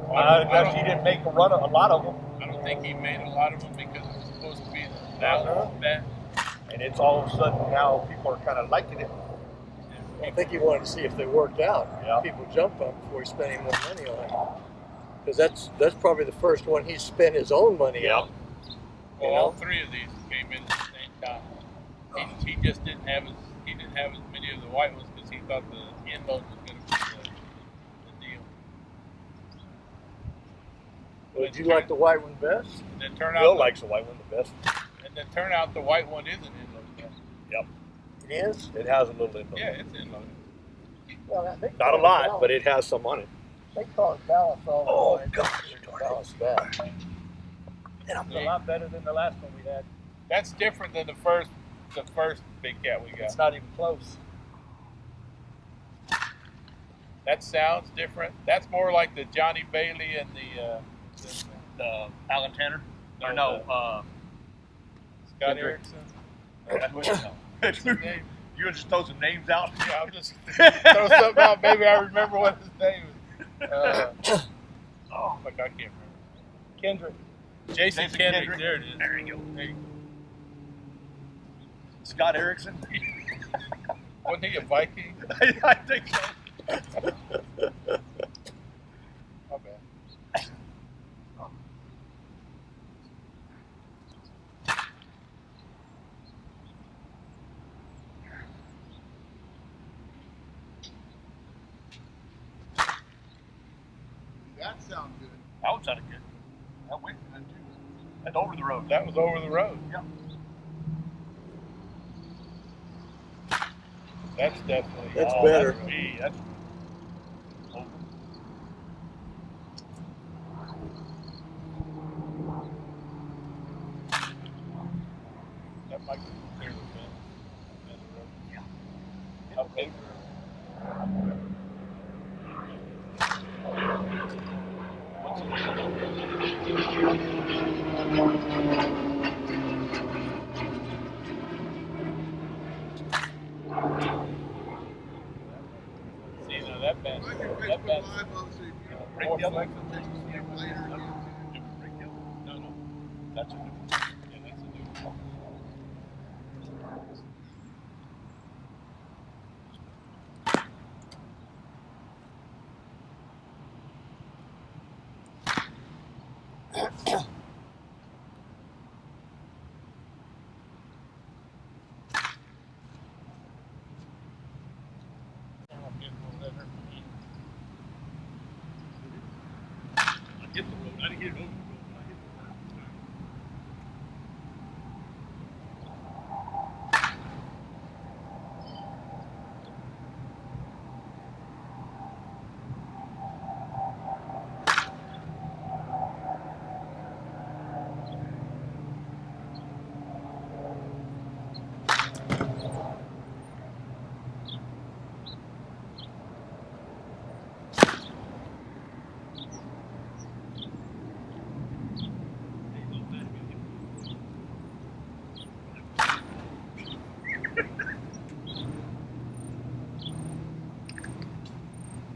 He didn't make a lot of them. I don't think he made a lot of them because it was supposed to be that. And it's all of a sudden now people are kind of liking it. I think he wanted to see if they worked out. Yeah. People jumped on before he spent any more money on it. Because that's probably the first one he spent his own money on. Well, all three of these came in at the same time. He just didn't have as many of the white ones because he thought the end load was going to be the deal. Well, did you like the white one best? And then Bill likes the white one the best. And then turn out the white one isn't end load yet. Yep. It is? It has a little end load. Yeah, it's end loaded. Well, not a lot, but it has some on it. They call it balance all the time. Gosh, balance back. It's a lot better than the last one we had. That's different than the first Bigcat we got. It's not even close. That sounds different. That's more like the Johnny Bailey and The Alan Tanner? Scott Erickson. You just throw some names out? Yeah, I'll just throw something out. Maybe I remember what his name is. Fuck, I can't remember. Kendrick. Jason Kendrick. There it is. There you go. There you go. Scott Erickson? Wasn't he a Viking? I think so. My bad. That sounds good. That one sounded good. That went good too. That's over the road. That was over the road. Yep. That's definitely. That's better. That's That might be clear the fence. Yeah. How big? See, now that fence. I can fix That my fence. live on so you break the other one. later. No. That's a new one. Yeah, that's a new one. I hit the road. I didn't get it over the road. I hit the road.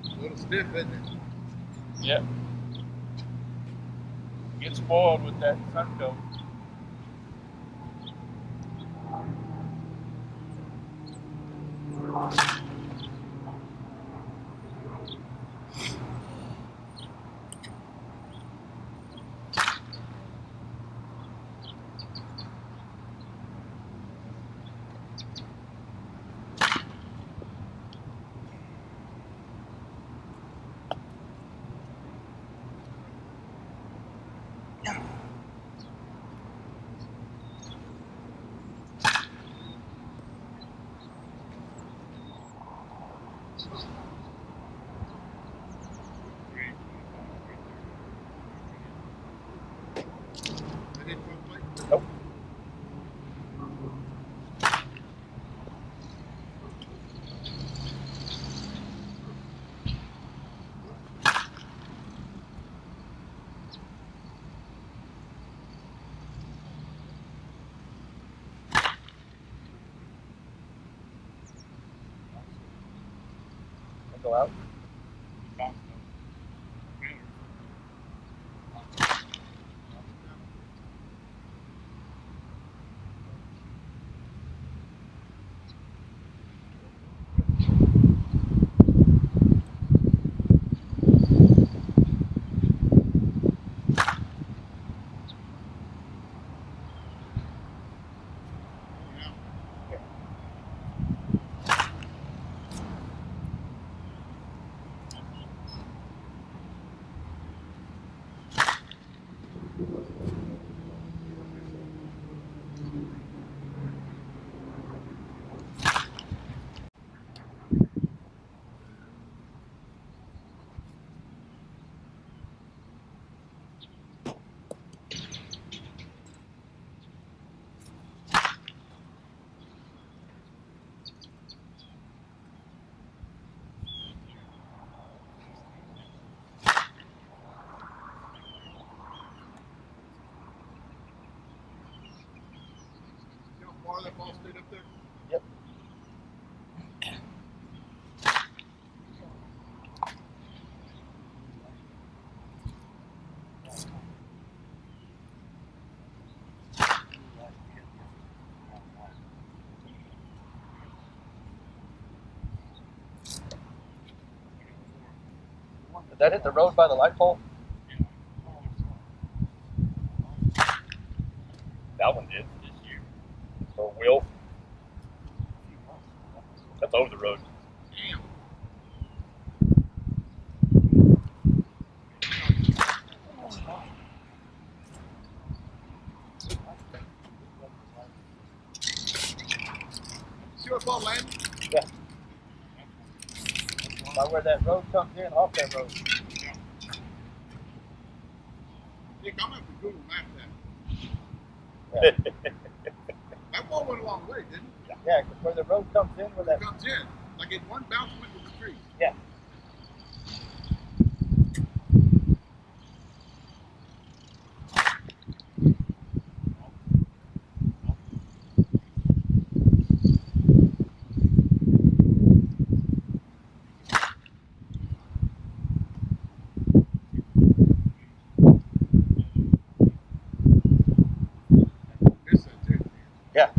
A little stiff, isn't it? Yep. Get spoiled with that sun coat. I didn't put my Nope. Go out. far that ball stayed up there? Yep. Did that hit the road by the light pole? That one did this year. Or will. That's over the road. Damn. See what ball landed? Yeah. By where that road comes in, off that road. Nick, I'm going to have to Google map Yeah, that. That ball went a long way, didn't it? yeah, because where the road comes in, where that. It comes in. Like it one bounce went to the tree. Yeah. Missed that too. Yeah.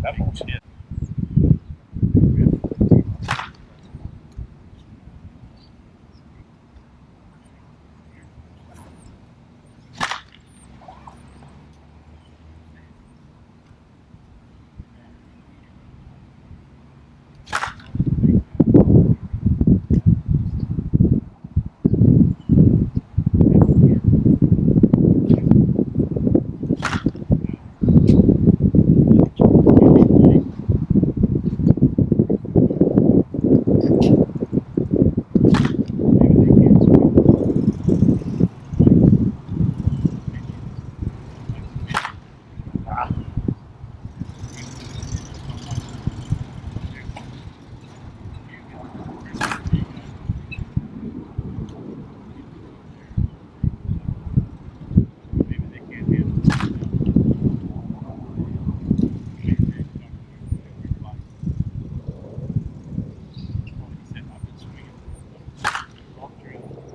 That bullshit.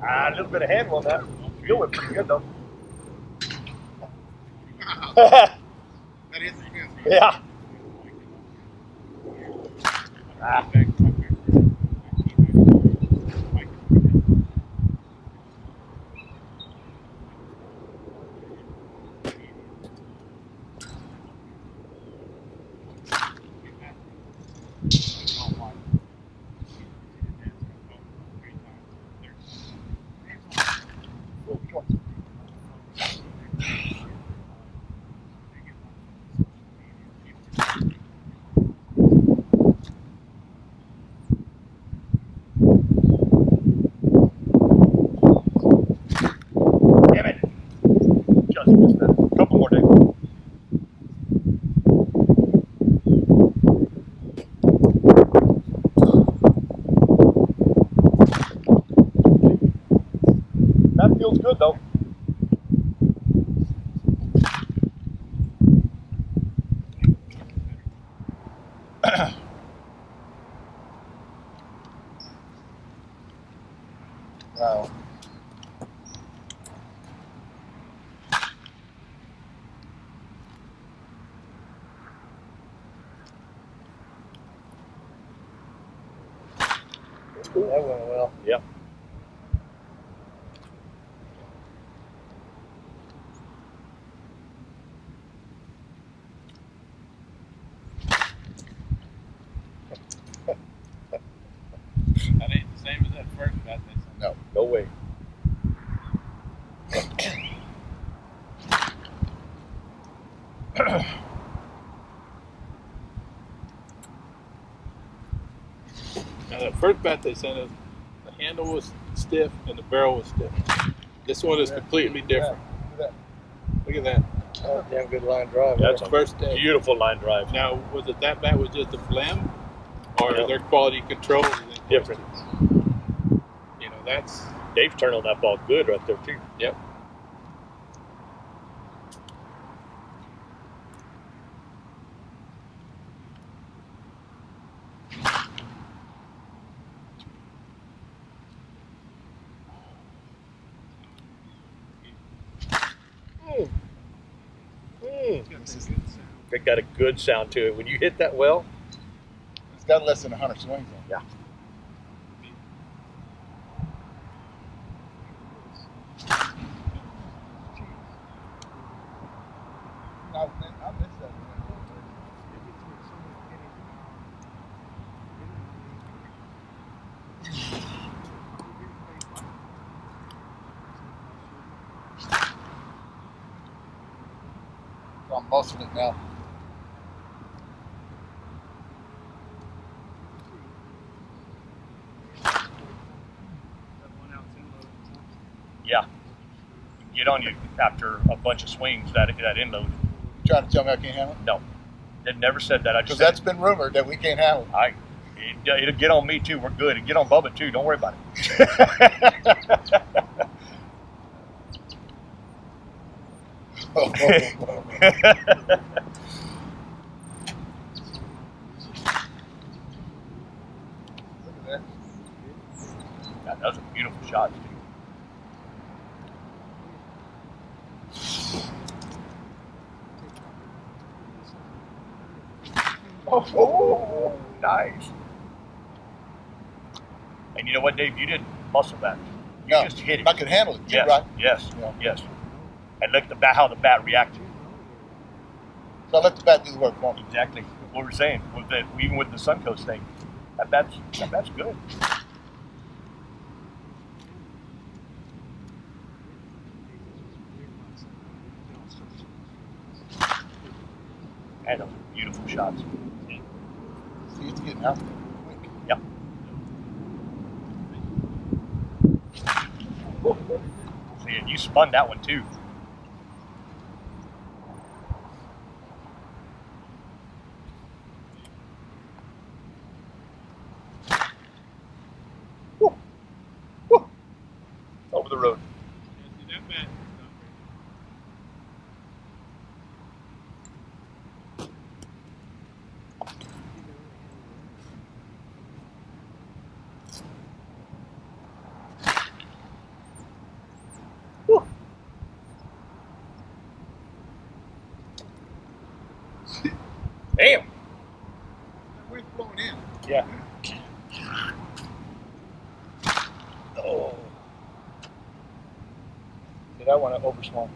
A little bit of handle on that. Still went pretty good though. That is the fence. Yeah. Ah. Damn it. Just missed that. A couple more, Dick. That feels good though. Wow. That went well. Yep. That ain't the same as that first bat they sent. No. No way. Now, that first bat they sent us, the handle was stiff and the barrel was stiff. This one is completely different. Look at that. Oh, damn good line drive. That's Yeah. a First day. beautiful line drive. Now, was it that bat was just a phlegm, or Yeah. their quality control is in Different. question? You know, that's Dave turned on that ball good right there too. yep. It got a good sound to it. When you hit that well, It's got less than 100 swings on it. Yeah. I miss that. So I'm busting it now. yeah, get on you after a bunch of swings that inload. You trying to tell me I can't handle it? No, they never said that. I Because just that's been rumored that we can't handle it. it'll get on me too. We're good. It'll get on Bubba too. Don't worry about it. Look at that. God, those are beautiful shots, dude. Oh, nice. And you know what, Dave? You didn't muscle that. You No, just hit it. I could handle it. Yes, Right. yes, Yeah. yes. And look at how the bat reacted. So I let the bat do the work for me. Exactly what we're saying. Even with the Suncoast thing, that bat's good. And those are beautiful shots. See, it's getting out there quick. Yep. See, and you spun that one too. Woo. Woo. Over the road. That bat. Damn. That wind's blowing in. Yeah. Oh. Did I want to overswung?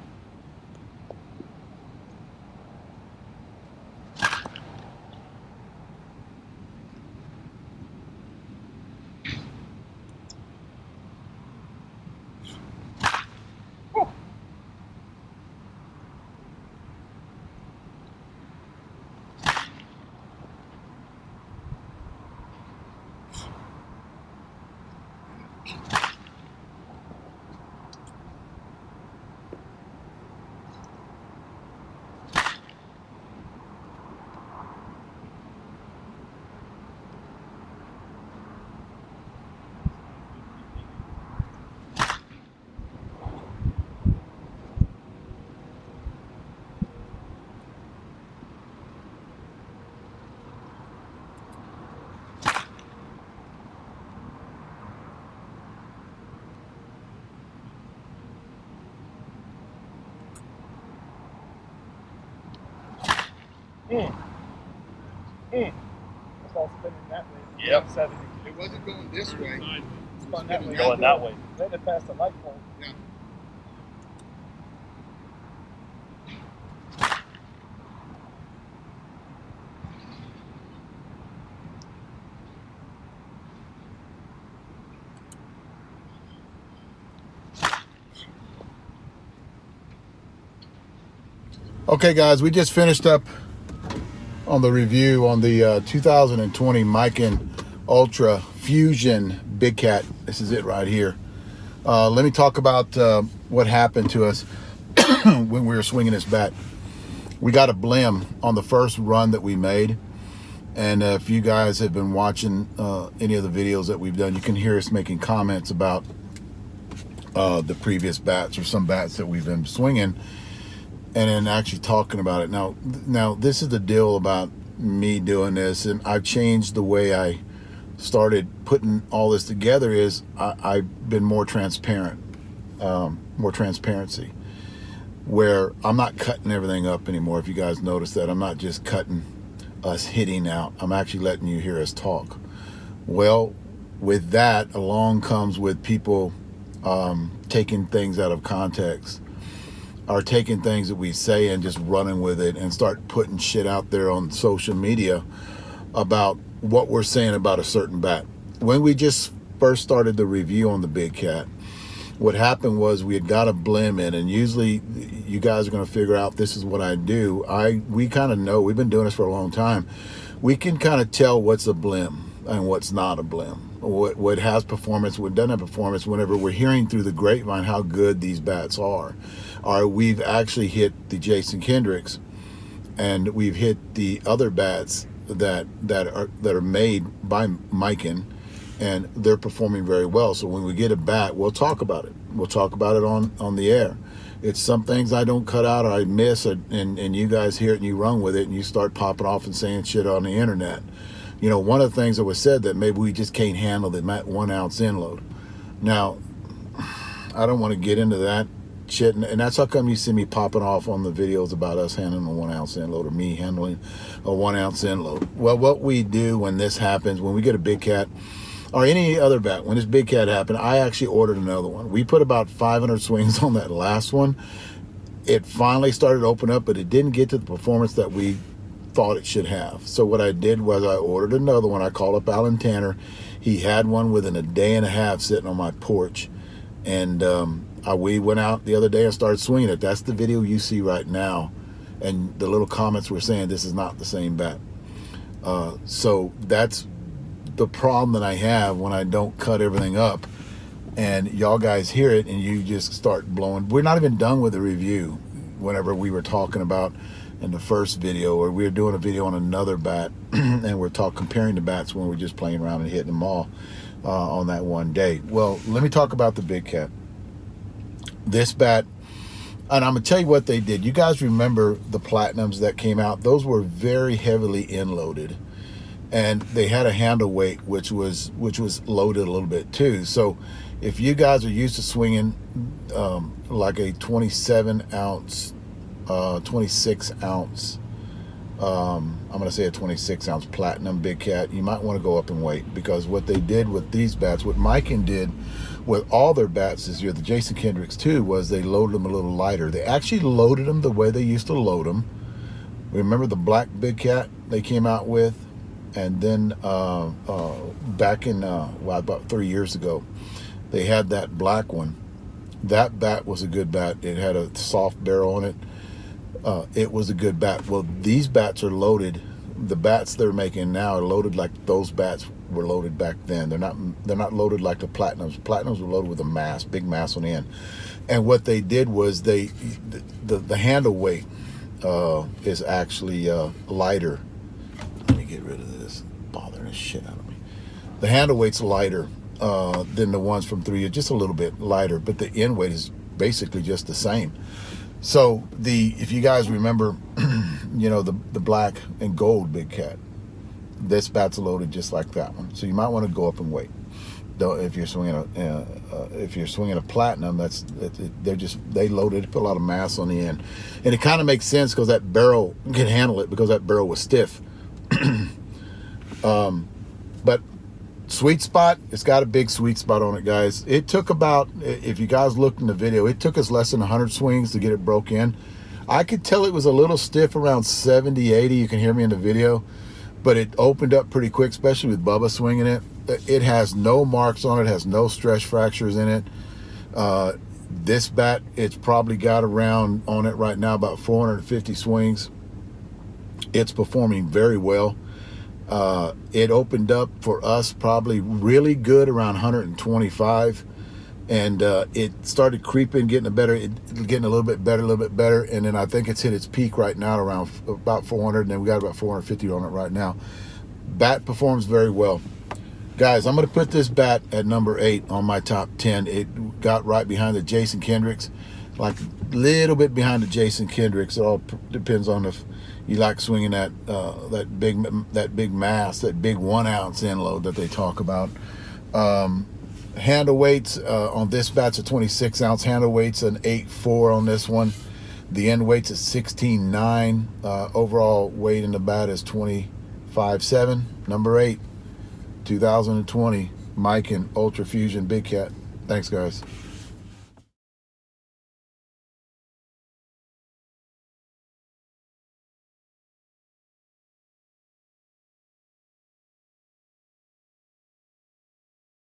It's all spinning that way. Yep. 70. It wasn't going this way. Spun that way. Going that way. Then it passed the light pole. Yeah. Okay, guys, we just finished up on the review on the 2020 Miken Ultra Fusion Bigcat. This is it right here. Let me talk about what happened to us when we were swinging this bat. We got a blim on the first run that we made. And if you guys have been watching any of the videos that we've done, you can hear us making comments about the previous bats or some bats that we've been swinging, and then actually talking about it. Now this is the deal about me doing this, and I've changed the way I started putting all this together. Is I've been more transparent, more transparency, where I'm not cutting everything up anymore. If you guys notice that, I'm not just cutting us hitting out. I'm actually letting you hear us talk. Well, with that along comes with people taking things out of context, or taking things that we say and just running with it and start putting shit out there on social media about what we're saying about a certain bat. When we just first started the review on the Bigcat, what happened was we had got a blim in, and usually you guys are going to figure out this is what I do. We kind of know, we've been doing this for a long time. We can kind of tell what's a blim and what's not a blim. What has performance, what doesn't have performance, whenever we're hearing through the grapevine how good these bats are. Or we've actually hit the Jason Kendricks, and we've hit the other bats that are made by Miken, and they're performing very well. So when we get a bat, we'll talk about it. We'll talk about it on the air. It's some things I don't cut out or I miss, and you guys hear it and you run with it and you start popping off and saying shit on the internet. You know, one of the things that was said that maybe we just can't handle the 1 ounce end load. Now, I don't want to get into that shit, and that's how come you see me popping off on the videos about us handling a 1 ounce end load, or me handling a 1 ounce end load. Well, what we do when this happens, when we get a Bigcat, or any other bat, when this Bigcat happened, I actually ordered another one. We put about 500 swings on that last one. It finally started to open up, but it didn't get to the performance that we thought it should have. So what I did was I ordered another one. I called up Alan Tanner. He had one within a day and a half sitting on my porch, and we went out the other day and started swinging it. That's the video you see right now, and the little comments were saying this is not the same bat. So that's the problem that I have when I don't cut everything up, and y'all guys hear it and you just start blowing. We're not even done with the review. Whenever we were talking about in the first video, or we were doing a video on another bat, and we're comparing the bats when we're just playing around and hitting them all on that one day. Well, let me talk about the Bigcat. This bat, and I'm gonna tell you what they did. You guys remember the Platinums that came out? Those were very heavily end-loaded, and they had a handle weight which was loaded a little bit too. So if you guys are used to swinging like a 27 ounce 26 ounce I'm gonna say a 26 ounce Platinum Bigcat, you might want to go up in weight, because what they did with these bats, what Miken did with all their bats this year, the Jason Kendricks too, was they loaded them a little lighter. They actually loaded them the way they used to load them. Remember the black Bigcat they came out with? And then back in about 3 years ago, they had that black one. That bat was a good bat. It had a soft barrel on it. It was a good bat. Well, these bats are loaded. The bats they're making now are loaded like those bats were loaded back then. They're not loaded like the Platinums. Platinums were loaded with a mass, big mass on the end. And what they did was the handle weight is actually lighter. Let me get rid of this, bothering the shit out of me. The handle weight's lighter than the ones from 3 years, just a little bit lighter, but the end weight is basically just the same. So if you guys remember, you know, the black and gold Bigcat, this bat's loaded just like that one. So you might want to go up in weight. Though if you're swinging a Platinum, they loaded, put a lot of mass on the end, and it kind of makes sense because that barrel can handle it, because that barrel was stiff. But sweet spot, it's got a big sweet spot on it, guys. It took about, if you guys looked in the video, it took us less than 100 swings to get it broke in. I could tell it was a little stiff around 70, 80. You can hear me in the video, but it opened up pretty quick, especially with Bubba swinging it. It has no marks on it, has no stress fractures in it. This bat, it's probably got around on it right now about 450 swings. It's performing very well. It opened up for us probably really good around 125, and it started creeping, getting a little bit better, and then I think it's hit its peak right now around about 400, and then we got about 450 on it right now. Bat performs very well. Guys, I'm going to put this bat at number 8 on my top 10. It got right behind the Jason Kendricks, like a little bit behind the Jason Kendricks. It all depends on if you like swinging that big mass, that big 1 ounce end load that they talk about. Handle weights on this bat's a 26 ounce handle weights, an 8.4 on this one. The end weight's is 16.9. Overall weight in the bat is 25.7. Number 8, 2020 Miken Ultra Fusion Big Cat. Thanks, guys.